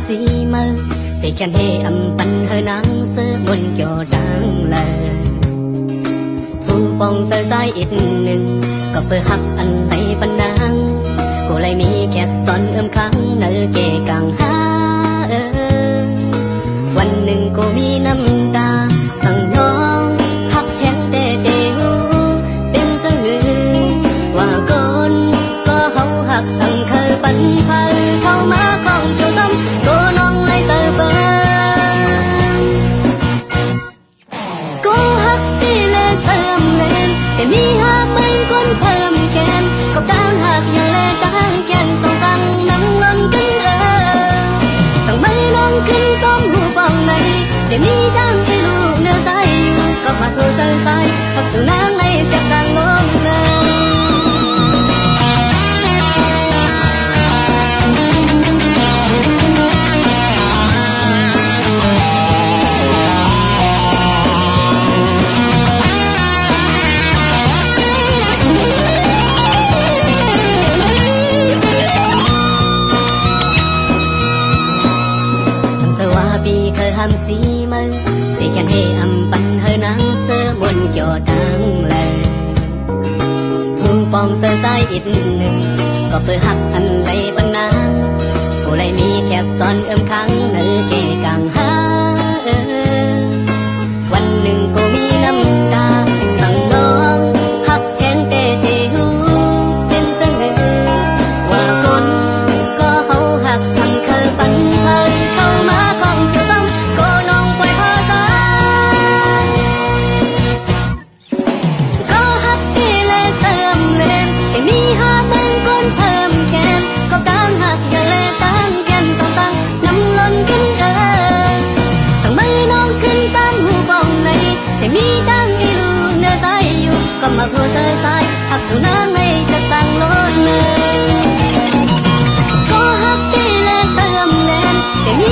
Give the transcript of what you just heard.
xí mơ sẽ khen hê âm bắn hơi nắng sơ muôn kiểu đáng lời thu bông sơ dài ít nừng có bờ hắc ăn lấy bắn nắng cô lại mi kẹp son kháng nở kề càng háวันหนึ่งก็มีน้ำตาสั่งน้องหักแห้งแต่เดียวเป็นสังเหือว่าก่อนก็เขาหักตั้งเคยปันเพอเข้ามาของเกี่ยวซ้ำก็น้องเลยเตอเบอก็หักที่เลเสริมเลนแต่มีหักมันคนเพิ่มแขนก็ตั้งหักอย่าเลตั้งแขนส่งตังน้ำล้นกันสั่งไม่น้องขึ้นต้มหูฟังในแต่มีดังที่ลูกเนื้อใสอยู่ก็มาหัวใจใสหักสู่น้ำในเจ็บดังล้นเลยhàm xí mơ sẽ khen hê âm bắn hơi nắng sơ muôn kiểu đáng lời thu bong sơ dài ít nừng có bờ hắc ăn lấy bắn nắng cô lại mi kẹp son kháng nở kề càng háวันหนึ่งก็มีน้ำตาสั่งน้องหักแข็งแต่เทหูเป็นสังเหือว่าคนก็เขาหักทำเคยปันเพอเข้ามาของเกี่ยวซ้ำก็น้องปล่อยพอใจก็หักที่เลเติมเลนแต่มีหักมันคนเพิ่มแขนก็ตั้งหักอย่าเลตั้งแขนสองตั้งน้ำล้นขึ้นสั่งไม่น้องขึ้นตามหูฟองในแต่มีดังอีลูเนื้อใสอยู่ก็มาหัวใจใสหักสู่น้ำในจะตั้งล้นเลยก็หักที่เลเติมเลนแต่มี